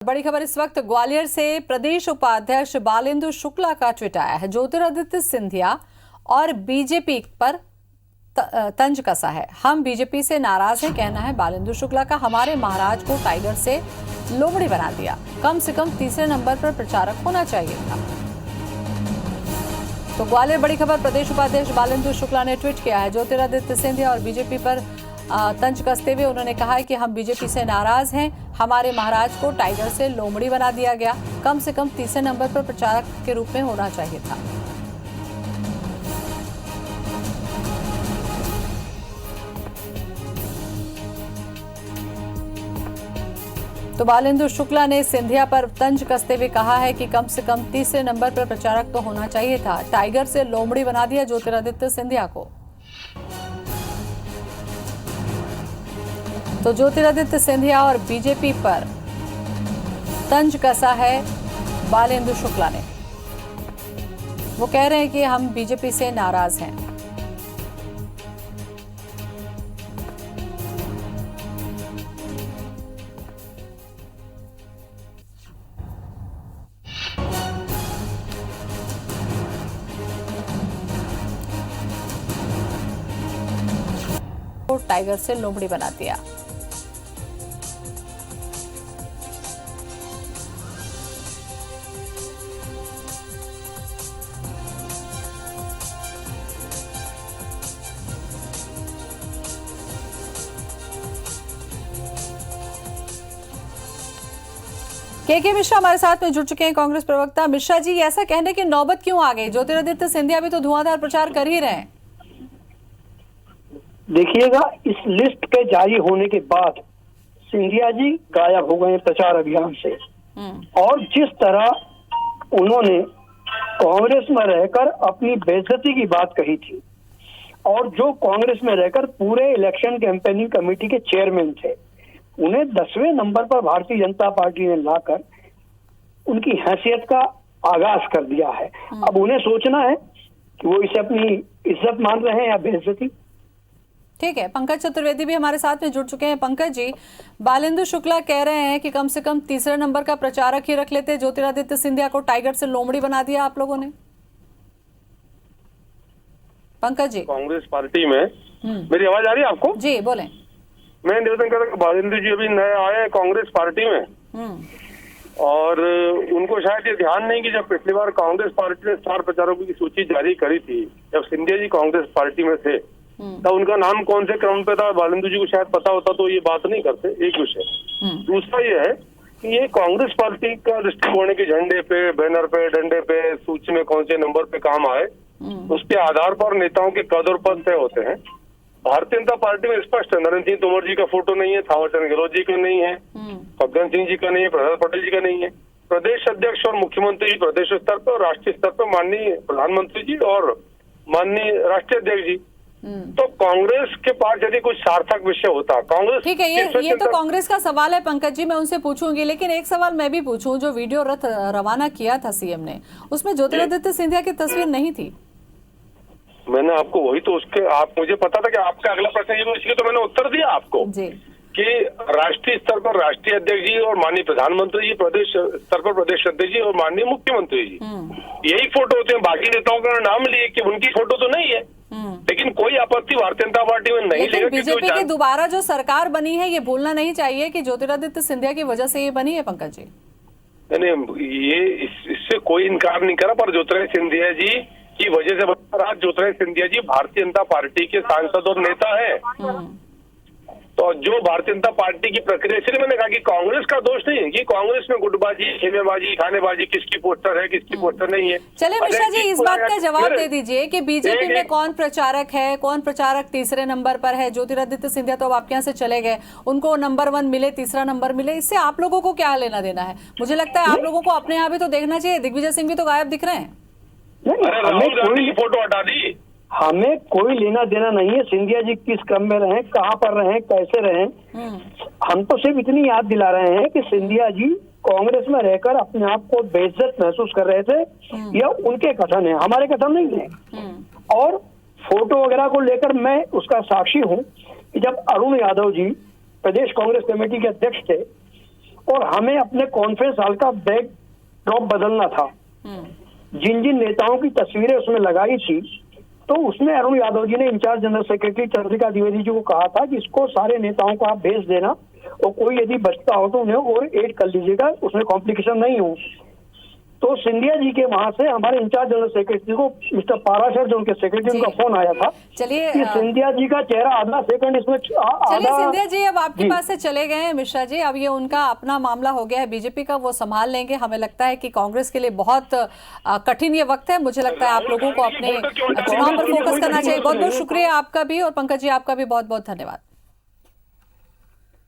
बड़ी खबर इस वक्त ग्वालियर से प्रदेश उपाध्यक्ष बालेंदु शुक्ला का ट्वीट आया है। ज्योतिरादित्य सिंधिया और बीजेपी पर तंज कसा है। हम बीजेपी से नाराज हैं, कहना है बालेंदु शुक्ला का। हमारे महाराज को टाइगर से लोमड़ी बना दिया, कम से कम तीसरे नंबर पर प्रचारक होना चाहिए था। तो ग्वालियर बड़ी खबर, प्रदेश उपाध्यक्ष बालेंदु शुक्ला ने ट्वीट किया है। ज्योतिरादित्य सिंधिया और बीजेपी पर तंज कसते हुए उन्होंने कहा है कि हम बीजेपी से नाराज हैं, हमारे महाराज को टाइगर से लोमड़ी बना दिया गया, कम से कम तीसरे नंबर पर प्रचारक के रूप में होना चाहिए था। तो बालेंदु शुक्ला ने सिंधिया पर तंज कसते हुए कहा है कि कम से कम तीसरे नंबर पर प्रचारक तो होना चाहिए था, टाइगर से लोमड़ी बना दिया ज्योतिरादित्य सिंधिया को। तो ज्योतिरादित्य सिंधिया और बीजेपी पर तंज कसा है बालेंदु शुक्ला ने। वो कह रहे हैं कि हम बीजेपी से नाराज हैं। टाइगर से लोमड़ी बना दिया। के मिश्रा हमारे साथ में जुड़ चुके हैं, कांग्रेस प्रवक्ता। मिश्रा जी, ऐसा कहने की नौबत क्यों आ गई? ज्योतिरादित्य सिंधिया भी तो धुआंधार प्रचार कर ही रहे हैं। देखिएगा, इस लिस्ट के जारी होने के बाद सिंधिया जी गायब हो गए प्रचार अभियान से। और जिस तरह उन्होंने कांग्रेस में रहकर अपनी बेइज्जती की बात कही थी, और जो कांग्रेस में रहकर पूरे इलेक्शन कैंपेनिंग कमेटी के चेयरमैन थे, उन्हें 10वें नंबर पर भारतीय जनता पार्टी ने लाकर उनकी हैसियत का आगाज कर दिया है। अब उन्हें सोचना है कि वो इसे अपनी इज्जत मान रहे हैं या बेइज्जती। ठीक है, पंकज चतुर्वेदी भी हमारे साथ में जुड़ चुके हैं। पंकज जी, बालेंदु शुक्ला कह रहे हैं कि कम से कम तीसरे नंबर का प्रचारक ही रख लेते, ज्योतिरादित्य सिंधिया को टाइगर से लोमड़ी बना दिया आप लोगों ने। पंकज जी, कांग्रेस पार्टी में मेरी आवाज आ रही है आपको? जी बोलें। मैं निवेदन कर रहा हूँ, बालेंदु जी अभी नए आए हैं कांग्रेस पार्टी में, और उनको शायद ये ध्यान नहीं कि जब पिछली बार कांग्रेस पार्टी ने स्टार प्रचारकों की सूची जारी करी थी, जब सिंधिया जी कांग्रेस पार्टी में थे, तब उनका नाम कौन से क्रम पे था, बालेंदु जी को शायद पता होता तो ये बात नहीं करते। एक विषय। दूसरा ये है कि ये कांग्रेस पार्टी का दृष्टिकोण के झंडे पे, बैनर पे, डंडे पे, सूची में कौन से नंबर पे काम आए, उसके आधार पर नेताओं के कद और पद तय होते हैं। भारतीय जनता पार्टी में स्पष्ट है, नरेंद्र सिंह तोमर जी का फोटो नहीं है, थावरचंद गहलोत जी का नहीं है, फग्गन सिंह जी का नहीं है, प्रहलाद पटेल जी का नहीं है। प्रदेश अध्यक्ष और मुख्यमंत्री जी प्रदेश स्तर पर और राष्ट्रीय स्तर पर माननीय प्रधानमंत्री जी और माननीय राष्ट्रीय अध्यक्ष जी। तो कांग्रेस के पास यदि कुछ सार्थक विषय होता, कांग्रेस ठीक है, ये तो कांग्रेस का सवाल है पंकज जी, मैं उनसे पूछूंगी। लेकिन एक सवाल मैं भी पूछूं, जो वीडियो रथ रवाना किया था सीएम ने, उसमें ज्योतिरादित्य सिंधिया की तस्वीर नहीं थी। मैंने आपको वही तो उसके आप मुझे पता था कि आपका अगला प्रश्न ये, इसलिए तो मैंने उत्तर दिया आपको जी कि राष्ट्रीय स्तर पर राष्ट्रीय अध्यक्ष जी और माननीय प्रधानमंत्री जी, प्रदेश स्तर पर प्रदेश अध्यक्ष जी और माननीय मुख्यमंत्री जी, यही फोटो होते हैं। बाकी नेताओं का नाम लिए कि उनकी फोटो तो नहीं है, लेकिन कोई आपत्ति भारतीय जनता पार्टी में नहीं लेगा। बीजेपी की दोबारा जो सरकार बनी है, ये भूलना नहीं चाहिए कि ज्योतिरादित्य सिंधिया की वजह से ये बनी है। पंकज जी, नहीं, ये इससे कोई इनकार नहीं करा, पर ज्योतिरादित्य सिंधिया जी की वजह से ज्योतिरादित्य सिंधिया जी भारतीय जनता पार्टी के सांसद और नेता है। तो जो भारतीय जनता पार्टी की प्रक्रिया, इसलिए मैंने कहा कि कांग्रेस का दोष नहीं है कि कांग्रेस में गुटबाजी, खेमेबाजी, खानेबाजी, किसकी पोस्टर है किसकी पोस्टर नहीं है। चलिए मिश्रा जी, इस बात का जवाब दे दीजिए कि बीजेपी में कौन प्रचारक है, कौन प्रचारक तीसरे नंबर पर है। ज्योतिरादित्य सिंधिया तो अब आपके यहाँ से चले गए, उनको नंबर 1 मिले, तीसरा नंबर मिले, इससे आप लोगों को क्या लेना देना है? मुझे लगता है आप लोगों को अपने यहाँ भी तो देखना चाहिए। दिग्विजय सिंह भी तो गायब दिख रहे हैं। राहुल गांधी की फोटो हटा दी। हमें कोई लेना देना नहीं है सिंधिया जी किस क्रम में रहे, कहाँ पर रहे, कैसे रहे। हम तो सिर्फ इतनी याद दिला रहे हैं कि सिंधिया जी कांग्रेस में रहकर अपने आप को बेइज्जत महसूस कर रहे थे, यह उनके कथन है, हमारे कथन नहीं है। और फोटो वगैरह को लेकर मैं उसका साक्षी हूँ कि जब अरुण यादव जी प्रदेश कांग्रेस कमेटी के अध्यक्ष थे, और हमें अपने कॉन्फ्रेंस हॉल का बैकड्रॉप बदलना था। जिन जिन नेताओं की तस्वीरें उसमें लगाई थी, तो उसमें अरुण यादव जी ने incharge general secretary Chandrika Dwivedi ji को कहा था कि इसको सारे नेताओं को आप भेज देना और कोई यदि बचता हो तो उन्हें और ऐड कर लीजिएगा, उसमें कॉम्प्लिकेशन नहीं हो। तो सिंधिया जी के वहां से हमारे इंचार्ज जनरल सेक्रेटरी को मिस्टर पाराशर जो उनके सेक्रेटरी, उनका फोन आया था। चलिए कि सिंधिया जी का चेहरा आधा सेकंड इसमें चलिए सिंधिया जी अब आपके जी। पास से चले गए हैं मिश्रा जी, अब ये उनका अपना मामला हो गया है, बीजेपी का वो संभाल लेंगे। हमें लगता है कि कांग्रेस के लिए बहुत कठिन ये वक्त है। मुझे लगता है आप लोगों को अपने चुनाव पर फोकस करना चाहिए। बहुत बहुत शुक्रिया आपका भी, और पंकज जी आपका भी बहुत बहुत धन्यवाद।